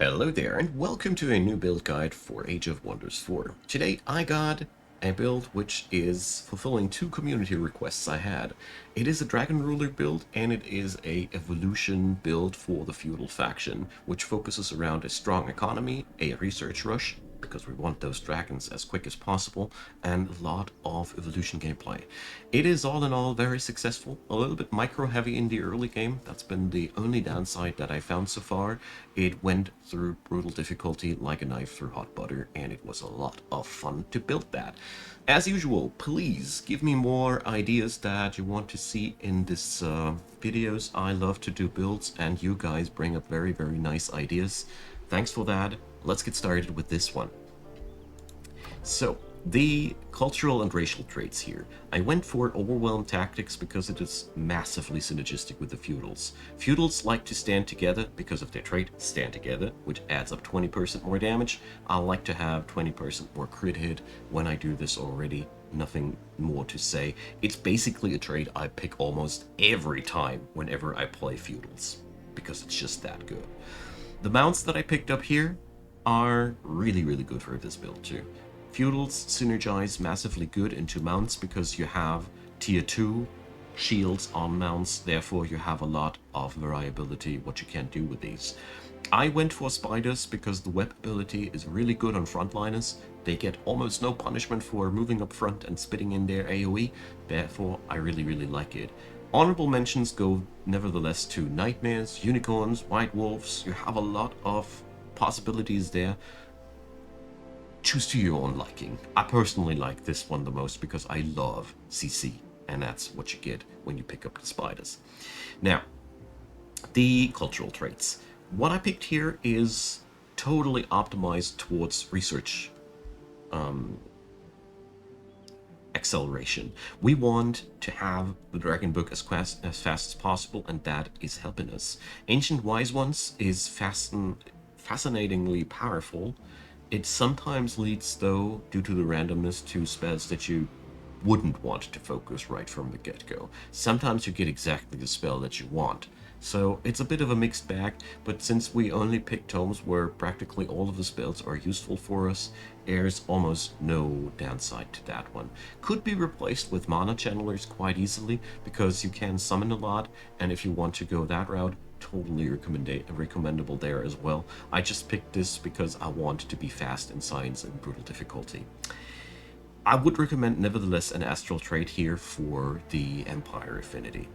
Hello there, and welcome to a new build guide for Age of Wonders 4. Today I got a build which is fulfilling two community requests I had. It is a Dragon Ruler build, and it is a evolution build for the Feudal faction, which focuses around a strong economy, a research rush, because we want those dragons as quick as possible, and a lot of evolution gameplay. It is all in all very successful, a little bit micro heavy in the early game. That's been the only downside that I found so far. It went through brutal difficulty like a knife through hot butter, and it was a lot of fun to build that. As usual, please give me more ideas that you want to see in this videos. I love to do builds, and you guys bring up very nice ideas. Thanks for that. Let's get started with this one. So, the cultural and racial traits here. I went for overwhelm tactics because it is massively synergistic with the feudals. Feudals like to stand together because of their trait stand together, which adds up 20% more damage. I like to have 20% more crit hit when I do this already. Nothing more to say. It's basically a trait I pick almost every time whenever I play feudals, because it's just that good. The mounts that I picked up here are really good for this build too. Feudals synergize massively good into mounts because you have tier 2 shields on mounts, therefore you have a lot of variability what you can do with these. I went for spiders because the web ability is really good on frontliners. They get almost no punishment for moving up front and spitting in their AoE, therefore I really like it. Honorable mentions go nevertheless to nightmares, unicorns, white wolves. You have a lot of possibilities there. Choose to your own liking. I personally like this one the most because I love CC, and that's what you get when you pick up the spiders. Now, the cultural traits. What I picked here is totally optimized towards research acceleration. We want to have the Dragon Book as fast as possible, and that is helping us. Ancient Wise Ones is fascinatingly powerful. It sometimes leads, though, due to the randomness, to spells that you wouldn't want to focus right from the get-go. Sometimes you get exactly the spell that you want. So it's a bit of a mixed bag, but since we only pick tomes where practically all of the spells are useful for us, there's almost no downside to that one. Could be replaced with mana channelers quite easily, because you can summon a lot, and if you want to go that route, totally recommendable there as well. I just picked this because I want to be fast in science and brutal difficulty. I would recommend nevertheless an astral trait here for the Empire affinity.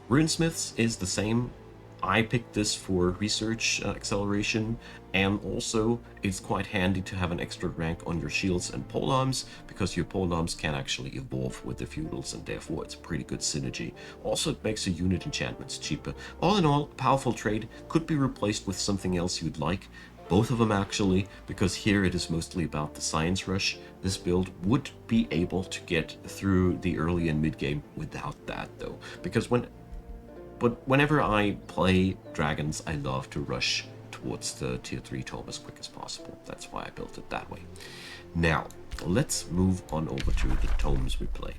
Runesmiths is the same. I picked this for research acceleration, and also it's quite handy to have an extra rank on your shields and polearms, because your polearms can actually evolve with the feudals, and therefore it's a pretty good synergy. Also, it makes the unit enchantments cheaper. All in all, a powerful trade. Could be replaced with something else you'd like. Both of them actually, because here it is mostly about the science rush. This build would be able to get through the early and mid game without that though, because whenever I play dragons, I love to rush towards the tier 3 tome as quick as possible. That's why I built it that way. Now, let's move on over to the tomes we play.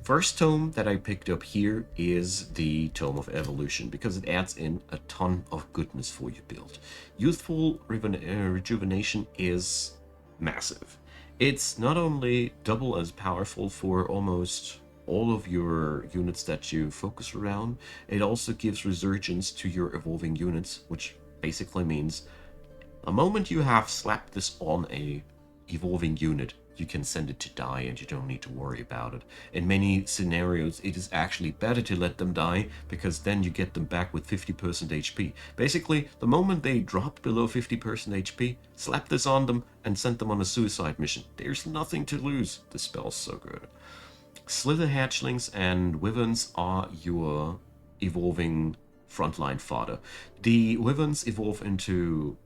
First tome that I picked up here is the Tome of Evolution, because it adds in a ton of goodness for your build. Youthful Rejuvenation is massive. It's not only double as powerful for almost all of your units that you focus around, it also gives resurgence to your evolving units, which basically means the moment you have slapped this on a evolving unit, you can send it to die and you don't need to worry about it. In many scenarios, it is actually better to let them die, because then you get them back with 50% HP. Basically, the moment they drop below 50% HP, slap this on them and send them on a suicide mission. There's nothing to lose. This spell's so good. Slither hatchlings and wyverns are your evolving frontline fodder. The wyverns evolve into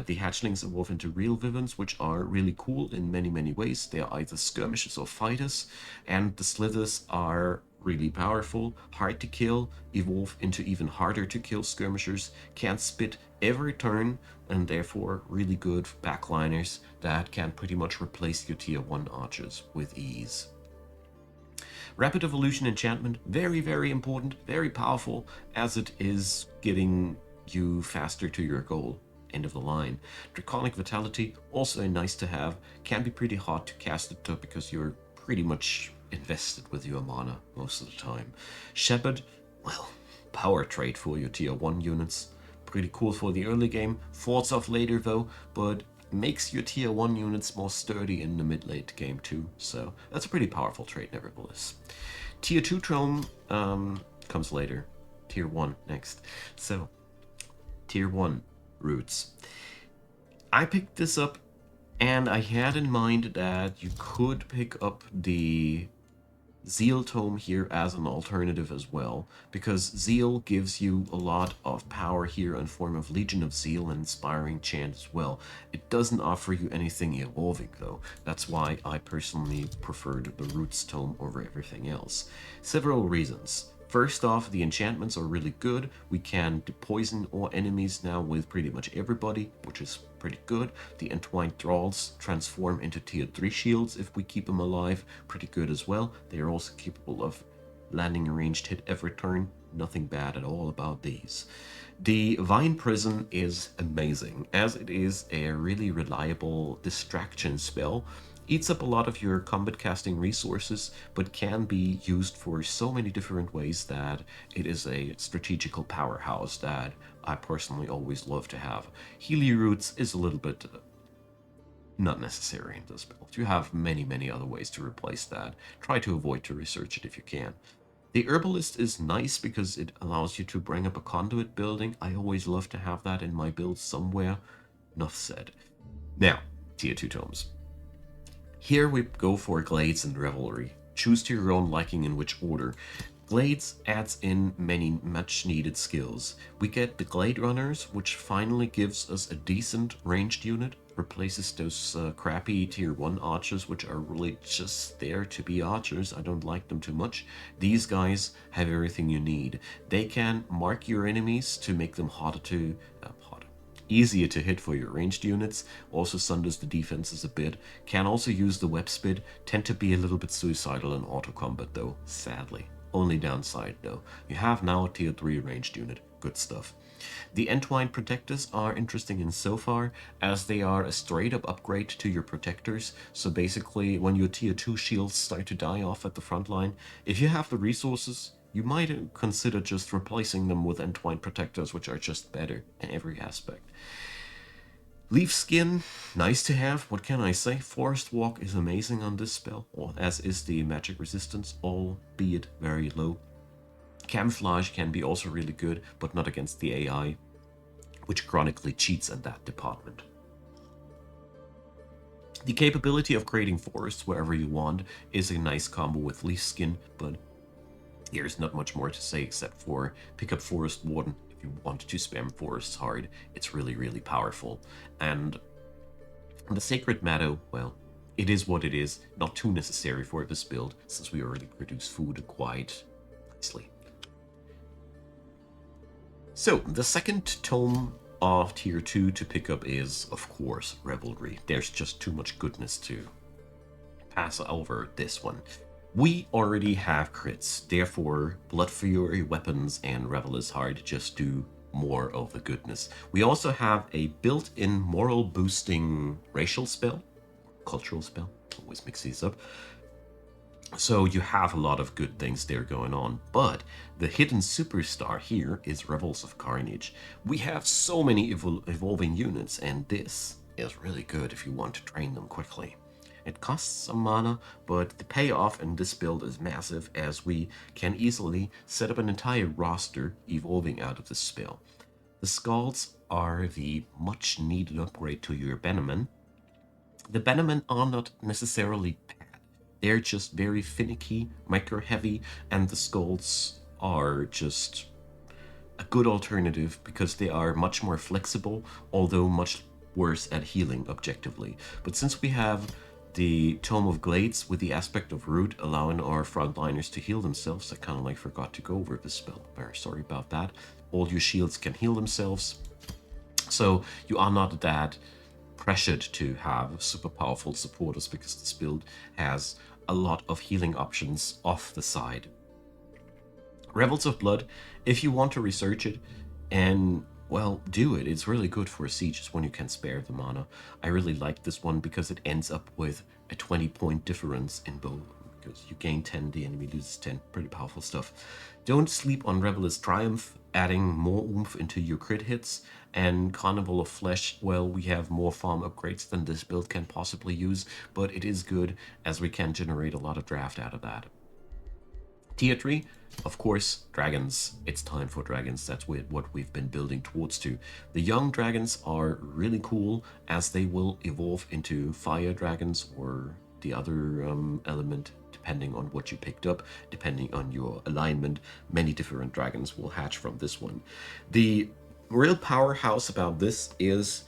the hatchlings evolve into real wyverns, which are really cool in many ways. They are either skirmishers or fighters, and the slithers are really powerful, hard to kill, evolve into even harder to kill skirmishers, can spit every turn, and therefore really good backliners that can pretty much replace your tier 1 archers with ease. Rapid Evolution enchantment, very important, very powerful, as it is getting you faster to your goal. End of the line. Draconic Vitality, also a nice to have. Can be pretty hard to cast it though because you're pretty much invested with your mana most of the time. Shepherd, well, power trait for your tier 1 units. Pretty cool for the early game. Falls off later though, but makes your tier 1 units more sturdy in the mid-late game too. So that's a pretty powerful trait nevertheless. Tier 2 Tome comes later. Tier 1 next. So, Tier 1 Roots. I picked this up and I had in mind that you could pick up the Zeal Tome here as an alternative as well, because Zeal gives you a lot of power here in form of Legion of Zeal and Inspiring Chant as well. It doesn't offer you anything evolving though. That's why I personally preferred the Roots Tome over everything else. Several reasons. First off, the enchantments are really good. We can poison all enemies now with pretty much everybody, which is pretty good. The Entwined Thralls transform into tier 3 shields if we keep them alive. Pretty good as well. They are also capable of landing a ranged hit every turn. Nothing bad at all about these. The Vine Prison is amazing, as it is a really reliable distraction spell. Eats up a lot of your combat casting resources, but can be used for so many different ways that it is a strategical powerhouse that I personally always love to have. Healy Roots is a little bit not necessary in this build. You have many other ways to replace that. Try to avoid to research it if you can. The Herbalist is nice because it allows you to bring up a conduit building. I always love to have that in my build somewhere. Enough said. Now, tier 2 tomes. Here we go for Glades and Revelry. Choose to your own liking in which order. Glades adds in many much needed skills. We get the Glade Runners, which finally gives us a decent ranged unit, replaces those crappy tier 1 archers, which are really just there to be archers. I don't like them too much. These guys have everything you need. They can mark your enemies to make them easier to hit for your ranged units, also sunders the defenses a bit, can also use the web spit, tend to be a little bit suicidal in auto combat though, sadly. Only downside though, you have now a tier 3 ranged unit, good stuff. The Entwined Protectors are interesting in so far as they are a straight up upgrade to your protectors, so basically when your tier 2 shields start to die off at the front line, if you have the resources, you might consider just replacing them with Entwined Protectors, which are just better in every aspect. Leaf Skin, nice to have, what can I say? Forest Walk is amazing on this spell, as is the magic resistance, albeit very low. Camouflage can be also really good, but not against the AI, which chronically cheats in that department. The capability of creating forests wherever you want is a nice combo with Leaf Skin, but there's not much more to say except for pick up Forest Warden if you want to spam forests hard. It's really powerful. And the Sacred Meadow, well, it is what it is, not too necessary for this build since we already produce food quite nicely. So, the second tome of tier 2 to pick up is, of course, Revelry. There's just too much goodness to pass over this one. We already have crits, therefore Blood Fury weapons and Revel's Heart just do more of the goodness. We also have a built-in moral boosting racial spell, cultural spell, always mix these up. So you have a lot of good things there going on, but the hidden superstar here is Rebels of Carnage. We have so many evolving units, and this is really good if you want to train them quickly. It costs some mana, but the payoff in this build is massive, as we can easily set up an entire roster evolving out of this spell. The Skalds are the much needed upgrade to your Benemen. The Benemen are not necessarily bad. They're just very finicky, micro-heavy, and the Skalds are just a good alternative because they are much more flexible, although much worse at healing objectively. But since we have the Tome of Glades with the aspect of Root allowing our frontliners to heal themselves, I kind of like forgot to go over this spell. Very sorry about that. All your shields can heal themselves, so you are not that pressured to have super powerful supporters because this build has a lot of healing options off the side. Revels of Blood, if you want to research it and Well, do it. It's really good for sieges when you can spare the mana. I really like this one because it ends up with a 20-point difference in both. Because you gain 10, the enemy loses 10. Pretty powerful stuff. Don't sleep on Revelous Triumph, adding more oomph into your crit hits. And Carnival of Flesh, well, we have more farm upgrades than this build can possibly use, but it is good as we can generate a lot of draft out of that. Tier 3, of course, dragons. It's time for dragons. That's what we've been building towards to. The young dragons are really cool as they will evolve into fire dragons or the other element, depending on what you picked up, depending on your alignment. Many different dragons will hatch from this one. The real powerhouse about this is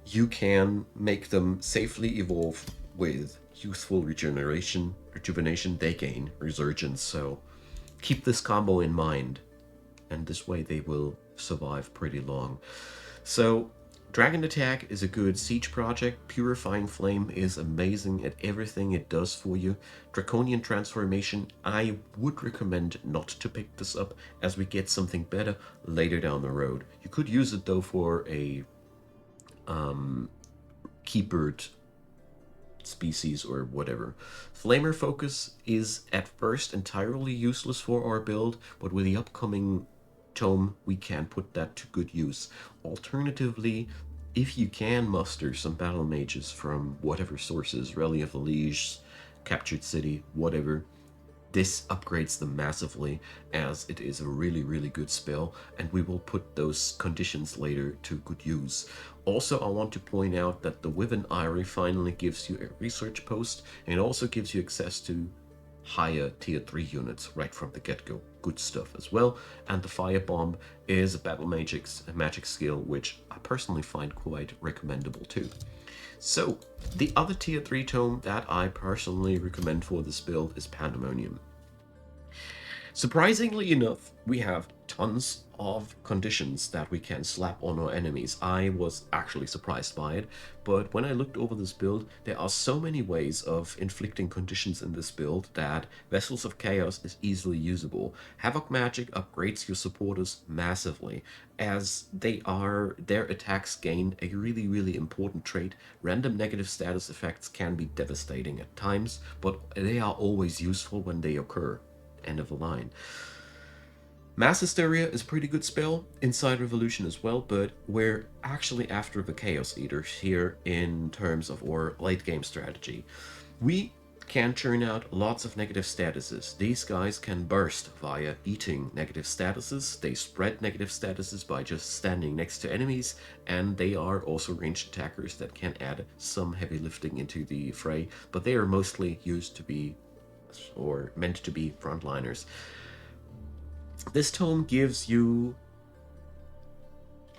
you can make them safely evolve with youthful rejuvenation. They gain resurgence, so keep this combo in mind, and this way they will survive pretty long. So Dragon Attack is a good siege project. Purifying Flame is amazing at everything it does for you. Draconian Transformation, I would recommend not to pick this up as we get something better later down the road. You could use it though for a keepered species or whatever. Flamer Focus is at first entirely useless for our build, but with the upcoming tome we can put that to good use. Alternatively, if you can muster some battle mages from whatever sources, Rally of the Liege, Captured City, whatever, this upgrades them massively as it is a really, really good spell, and we will put those conditions later to good use. Also, I want to point out that the Wyvern Eyrie finally gives you a research post and also gives you access to higher tier 3 units right from the get-go. Good stuff as well. And the Firebomb is a magic skill, which I personally find quite recommendable too. So, the other tier 3 tome that I personally recommend for this build is Pandemonium. Surprisingly enough, we have tons of conditions that we can slap on our enemies. I was actually surprised by it, but when I looked over this build, there are so many ways of inflicting conditions in this build that Vessels of Chaos is easily usable. Havoc Magic upgrades your supporters massively, as their attacks gain a really, really important trait. Random negative status effects can be devastating at times, but they are always useful when they occur. End of the line. Mass Hysteria is a pretty good spell, Inside Revolution as well, but we're actually after the Chaos Eaters here in terms of our late game strategy. We can churn out lots of negative statuses. These guys can burst via eating negative statuses, they spread negative statuses by just standing next to enemies, and they are also ranged attackers that can add some heavy lifting into the fray, but they are mostly used to be or meant to be frontliners. This tome gives you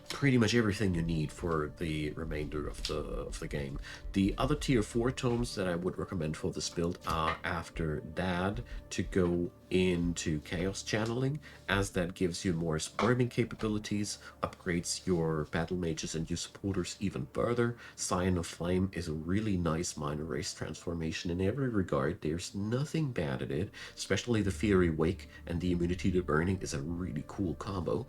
pretty much everything you need for the remainder of the game. The other tier 4 tomes that I would recommend for this build are after that to go into Chaos Channeling, as that gives you more swarming capabilities, upgrades your battle mages and your supporters even further. Scion of Flame is a really nice minor race transformation in every regard. There's nothing bad at it, especially the Fiery Wake and the immunity to burning is a really cool combo.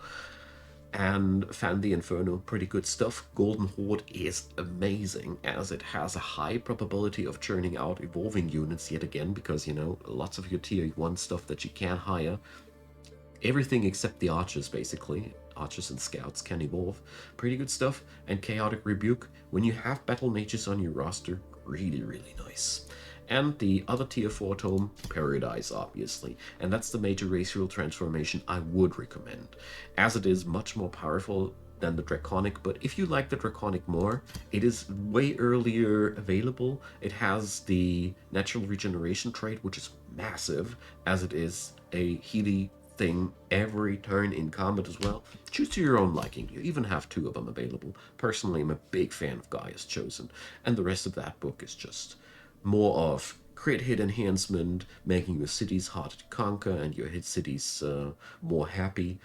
And Fan the Inferno, pretty good stuff. Golden Horde is amazing, as it has a high probability of churning out evolving units yet again, because, you know, lots of your tier 1 stuff that you can hire. Everything except the archers, basically. Archers and scouts can evolve. Pretty good stuff. And Chaotic Rebuke, when you have battle mages on your roster, really, really nice. And the other tier 4 tome, Paradise, obviously. And that's the major racial transformation I would recommend, as it is much more powerful than the Draconic, but if you like the Draconic more, it is way earlier available. It has the natural regeneration trait, which is massive, as it is a Healy thing every turn in combat as well. Choose to your own liking. You even have 2 of them available. Personally, I'm a big fan of Gaia's Chosen, and the rest of that book is just more of crit hit enhancement, making your cities harder to conquer and your hit cities more happy.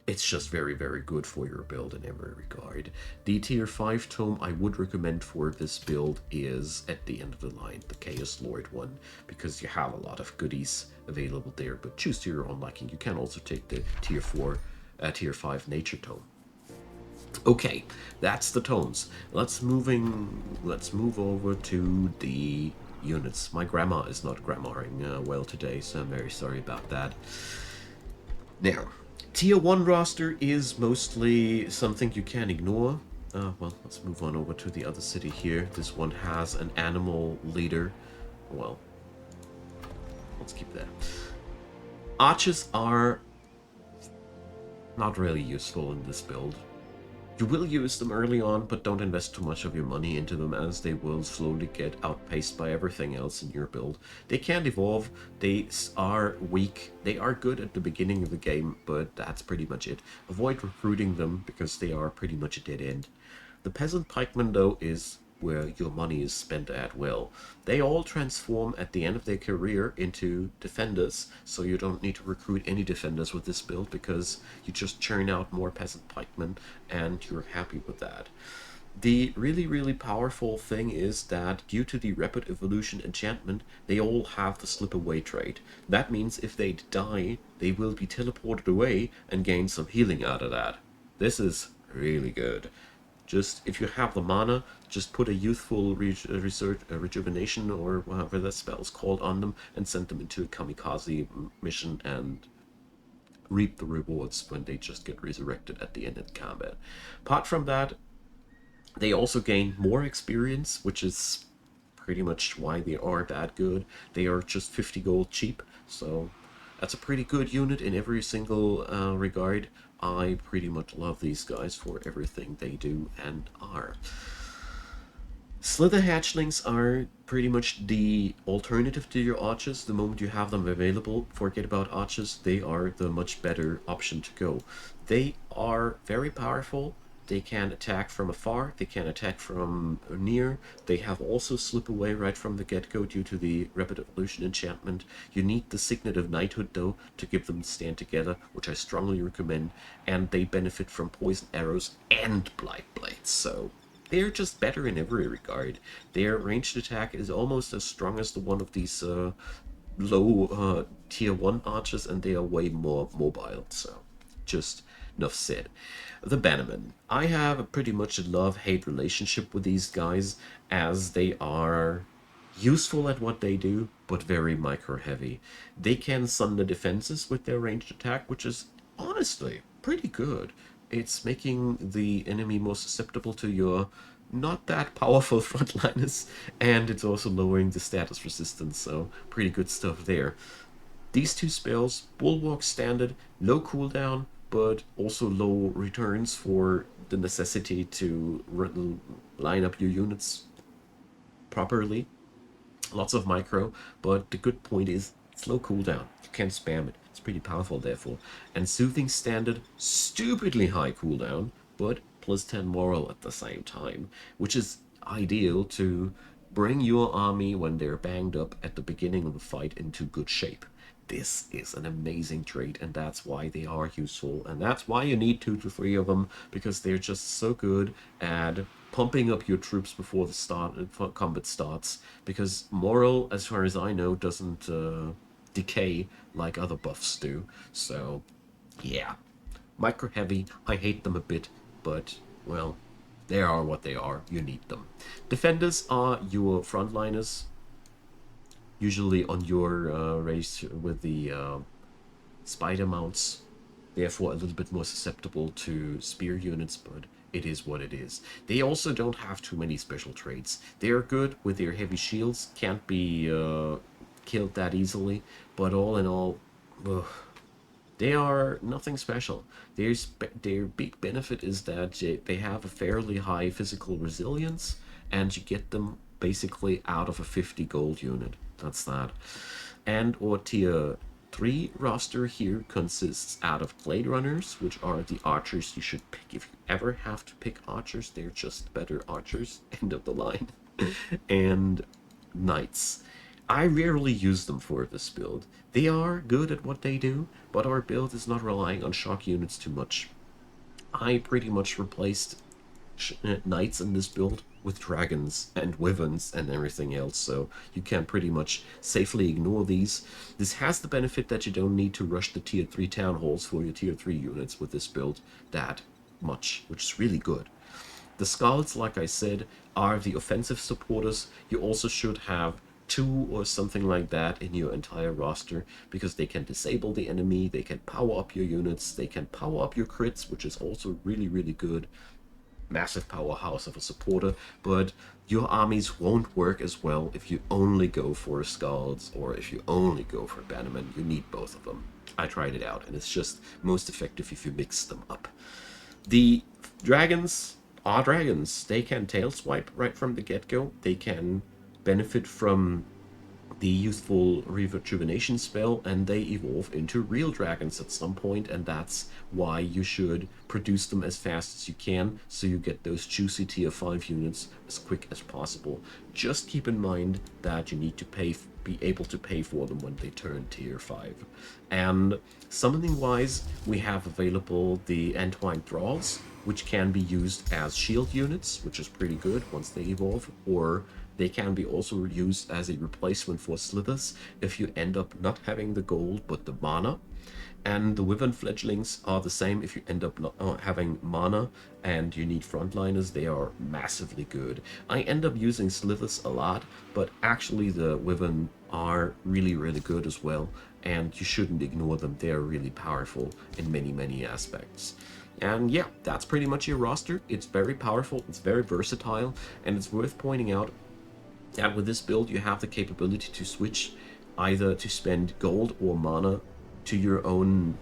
It's just very, very good for your build in every regard. The tier 5 tome I would recommend for this build is at the end of the line, the Chaos Lord one, because you have a lot of goodies available there, but choose to your own liking. You can also take the tier 5 nature tome. Okay, that's the tones. Let's move over to the units. My grandma is not grammaring well today, so I'm very sorry about that. Now, tier 1 roster is mostly something you can ignore. Well, let's move on over to the other city here. This one has an animal leader. Well, let's keep that. Archers are not really useful in this build. You will use them early on, but don't invest too much of your money into them as they will slowly get outpaced by everything else in your build. They can evolve, they are weak, they are good at the beginning of the game, but that's pretty much it. Avoid recruiting them because they are pretty much a dead end. The peasant pikeman, though, is where your money is spent at will. They all transform at the end of their career into defenders, so you don't need to recruit any defenders with this build because you just churn out more peasant pikemen and you're happy with that. The really, really powerful thing is that due to the rapid evolution enchantment, they all have the slip away trait. That means if they die, they will be teleported away and gain some healing out of that. This is really good. Just if you have the mana, just put a youthful rejuvenation or whatever that spell is called on them and send them into a kamikaze mission and reap the rewards when they just get resurrected at the end of the combat. Apart from that, they also gain more experience, which is pretty much why they are that good. They are just 50 gold cheap, so that's a pretty good unit in every single regard. I pretty much love these guys for everything they do and are. Slither hatchlings are pretty much the alternative to your archers. The moment you have them available, forget about archers. They are the much better option to go. They are very powerful. They can attack from afar. They can attack from near. They have also slip away right from the get-go due to the rapid evolution enchantment. You need the signet of knighthood though to give them stand together, which I strongly recommend. And they benefit from poison arrows and blight blades. So they're just better in every regard. Their ranged attack is almost as strong as the one of these low tier 1 archers, and they are way more mobile, so just enough said. The Bannermen. I have a pretty much a love-hate relationship with these guys, as they are useful at what they do, but very micro-heavy. They can sunder defenses with their ranged attack, which is honestly pretty good. It's making the enemy more susceptible to your not that powerful frontliners, and it's also lowering the status resistance, so pretty good stuff there. These two spells, Bulwark standard, low cooldown, but also low returns for the necessity to line up your units properly. Lots of micro, but the good point is it's low cooldown. You can spam it. It's pretty powerful, therefore. And Soothing Standard, stupidly high cooldown, but plus 10 moral at the same time, which is ideal to bring your army when they're banged up at the beginning of the fight into good shape. This is an amazing trait, and that's why they are useful, and that's why you need 2 to 3 of them, because they're just so good at pumping up your troops before the combat starts, because moral, as far as I know, doesn't decay like other buffs do. So yeah, micro heavy, I hate them a bit, but well, they are what they are. You need them. Defenders are your frontliners, usually on your race with the spider mounts, therefore a little bit more susceptible to spear units, but it is what it is. They also don't have too many special traits. They are good with their heavy shields, can't be killed that easily, but all in all, ugh, they are nothing special. Their big benefit is that they have a fairly high physical resilience, and you get them basically out of a 50 gold unit. That's that. And or tier 3 roster here consists out of Blade Runners, which are the archers you should pick. If you ever have to pick archers, they're just better archers. End of the line. And Knights. I rarely use them for this build. They are good at what they do, but our build is not relying on shock units too much. I pretty much replaced knights in this build with dragons and wyverns and everything else, so you can pretty much safely ignore these. This has the benefit that you don't need to rush the tier 3 town halls for your tier 3 units with this build. That much, which is really good. The Skulls, like I said, are the offensive supporters. You also should have two or something like that in your entire roster because they can disable the enemy, they can power up your units, they can power up your crits, which is also really, really good. Massive powerhouse of a supporter, but your armies won't work as well if you only go for Skulls or if you only go for Bannerman. You need both of them. I tried it out, and it's just most effective if you mix them up. The dragons are dragons. They can tail swipe right from the get-go. They can benefit from the youthful rejuvenation spell, and they evolve into real dragons at some point, and that's why you should produce them as fast as you can so you get those juicy tier 5 units as quick as possible. Just keep in mind that you need to be able to pay for them when they turn tier 5. And summoning wise, we have available the Entwined Thralls, which can be used as shield units, which is pretty good once they evolve, or they can be also used as a replacement for slithers if you end up not having the gold but the mana. And the Wyvern Fledglings are the same if you end up not having mana and you need frontliners. They are massively good. I end up using slithers a lot, but actually the Wyvern are really, really good as well, and you shouldn't ignore them. They are really powerful in many, many aspects. And yeah, that's pretty much your roster. It's very powerful, it's very versatile, and it's worth pointing out that with this build you have the capability to switch either to spend gold or mana to your own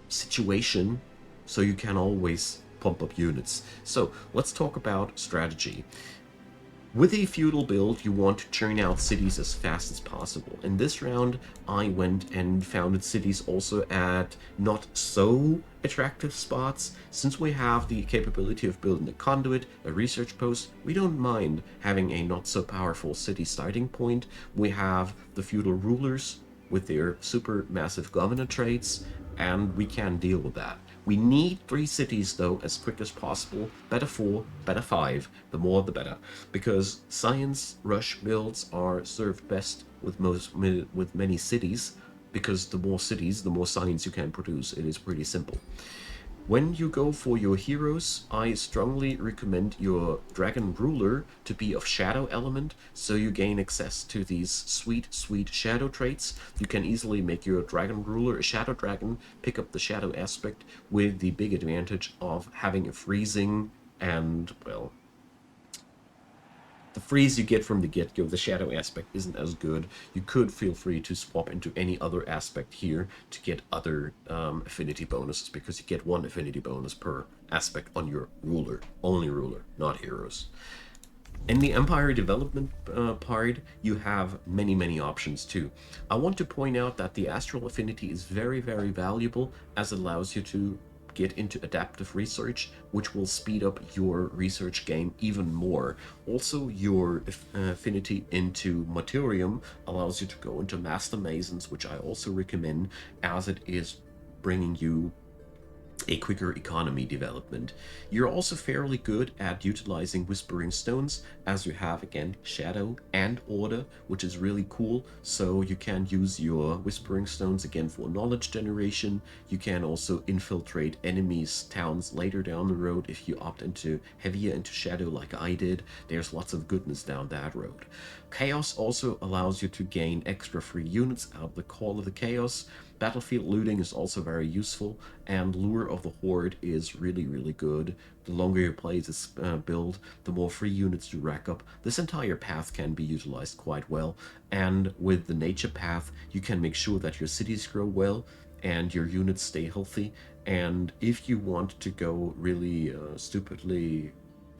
situation, so you can always pump up units. So let's talk about strategy. With a feudal build, you want to churn out cities as fast as possible. In this round, I went and founded cities also at not so attractive spots. Since we have the capability of building a conduit, a research post, we don't mind having a not so powerful city starting point. We have the feudal rulers with their super massive governor traits, and we can deal with that. We need 3 cities though as quick as possible. Better 4, better 5, the more the better. Because science rush builds are served best with many cities, because the more cities, the more science you can produce. It is pretty simple. When you go for your heroes, I strongly recommend your Dragon Ruler to be of Shadow element, so you gain access to these sweet, sweet Shadow traits. You can easily make your Dragon Ruler a Shadow Dragon, pick up the Shadow aspect, with the big advantage of having a freezing and, well, the freeze you get from the get-go, the shadow aspect, isn't as good. You could feel free to swap into any other aspect here to get other affinity bonuses, because you get 1 affinity bonus per aspect on your ruler. Only ruler, not heroes. In the Empire development part, you have many, many options too. I want to point out that the Astral Affinity is very, very valuable, as it allows you to get into adaptive research, which will speed up your research game even more. Also, your affinity into Materium allows you to go into Master Masons, which I also recommend, as it is bringing you a quicker economy development. You're also fairly good at utilizing Whispering Stones, as you have, again, Shadow and Order, which is really cool. So you can use your Whispering Stones again for knowledge generation. You can also infiltrate enemies' towns later down the road if you opt into heavier into Shadow like I did. There's lots of goodness down that road. Chaos also allows you to gain extra free units out of the Call of the Chaos. Battlefield looting is also very useful, and Lure of the Horde is really, really good. The longer you play this build, the more free units you rack up. This entire path can be utilized quite well, and with the nature path, you can make sure that your cities grow well and your units stay healthy. And if you want to go really stupidly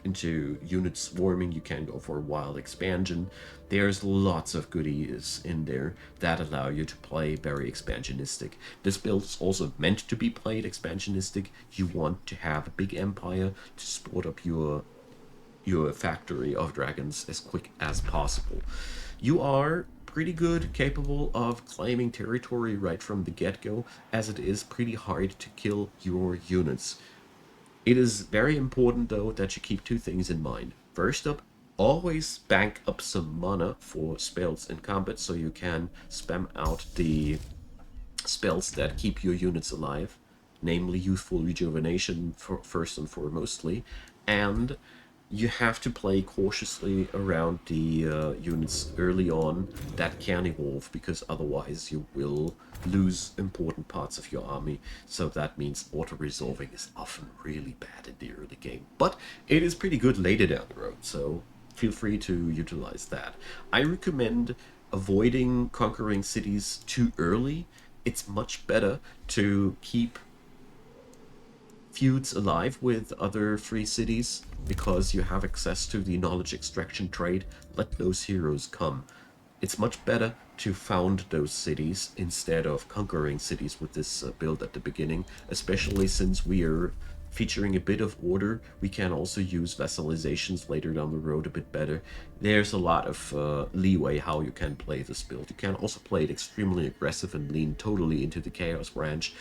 into unit swarming, you can go for a wild expansion. There's lots of goodies in there that allow you to play very expansionistic. This build is also meant to be played expansionistic. You want to have a big empire to support up your factory of dragons as quick as possible. You are pretty good, capable of claiming territory right from the get-go, as it is pretty hard to kill your units. It is very important, though, that you keep 2 things in mind. First up, always bank up some mana for spells in combat, so you can spam out the spells that keep your units alive. namely youthful rejuvenation first and foremostly, and you have to play cautiously around the units early on that can evolve, because otherwise you will lose important parts of your army. So that means auto-resolving is often really bad in the early game. But it is pretty good later down the road, so feel free to utilize that. I recommend avoiding conquering cities too early. It's much better to keep feuds alive with other free cities because you have access to the knowledge extraction trade. Let those heroes come. It's much better to found those cities instead of conquering cities with this build at the beginning, especially since we are featuring a bit of order. We can also use vassalizations later down the road a bit better. There's a lot of leeway how you can play this build. You can also play it extremely aggressive and lean totally into the chaos branch.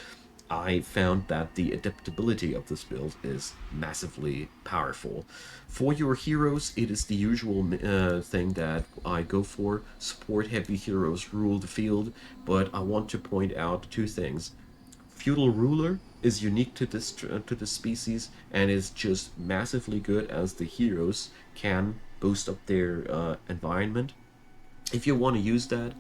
I found that the adaptability of this build is massively powerful. For your heroes, it is the usual thing that I go for. Support heavy heroes rule the field, but I want to point out two things. Feudal Ruler is unique to this species and is just massively good, as the heroes can boost up their environment. If you want to use that,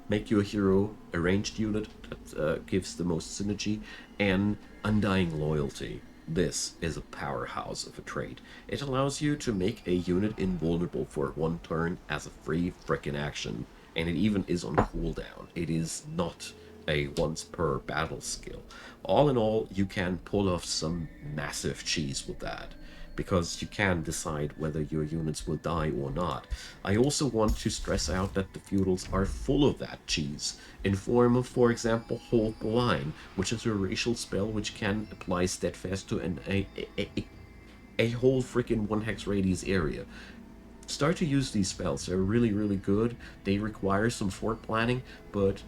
make your hero a ranged unit that gives the most synergy, and Undying Loyalty. This is a powerhouse of a trait. It allows you to make a unit invulnerable for one turn as a free frickin' action, and it even is on cooldown. It is not a once per battle skill. All in all, you can pull off some massive cheese with that, because you can decide whether your units will die or not. I also want to stress out that the feudals are full of that cheese, in form of, for example, Hold the Line, which is a racial spell which can apply steadfast to a whole freaking 1 hex radius area. Start to use these spells. They're really, really good. They require some fort planning, but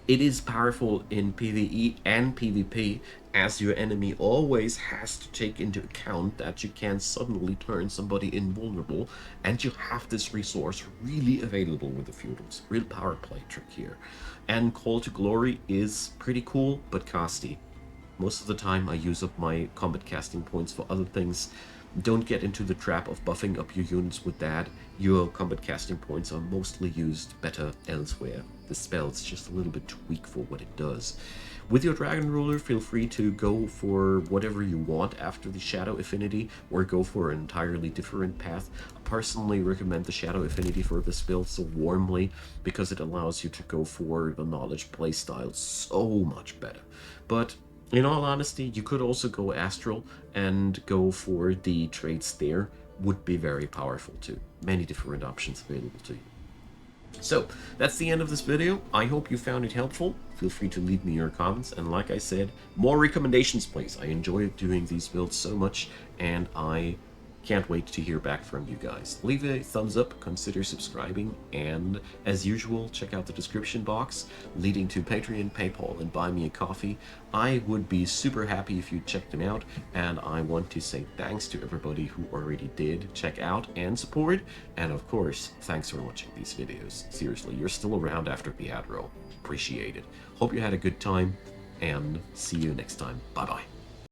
it is powerful in PvE and PvP, as your enemy always has to take into account that you can suddenly turn somebody invulnerable, and you have this resource really available with the feudals. Real power play trick here. And Call to Glory is pretty cool, but costy. Most of the time I use up my combat casting points for other things. Don't get into the trap of buffing up your units with that. Your combat casting points are mostly used better elsewhere. The spell's just a little bit too weak for what it does. With your Dragon Ruler, feel free to go for whatever you want after the Shadow Affinity, or go for an entirely different path. I personally recommend the Shadow Affinity for this build so warmly, because it allows you to go for the Knowledge playstyle so much better. But in all honesty, you could also go Astral and go for the traits there. Would be very powerful too. Many different options available to you. So, that's the end of this video. I hope you found it helpful. Feel free to leave me your comments, and like I said, more recommendations please. I enjoy doing these builds so much, and I can't wait to hear back from you guys. Leave a thumbs up, consider subscribing, and as usual, check out the description box leading to Patreon, PayPal, and Buy Me a Coffee. I would be super happy if you checked them out, and I want to say thanks to everybody who already did check out and support, and of course, thanks for watching these videos. Seriously, you're still around after the ad roll. Appreciate it. Hope you had a good time, and see you next time. Bye-bye.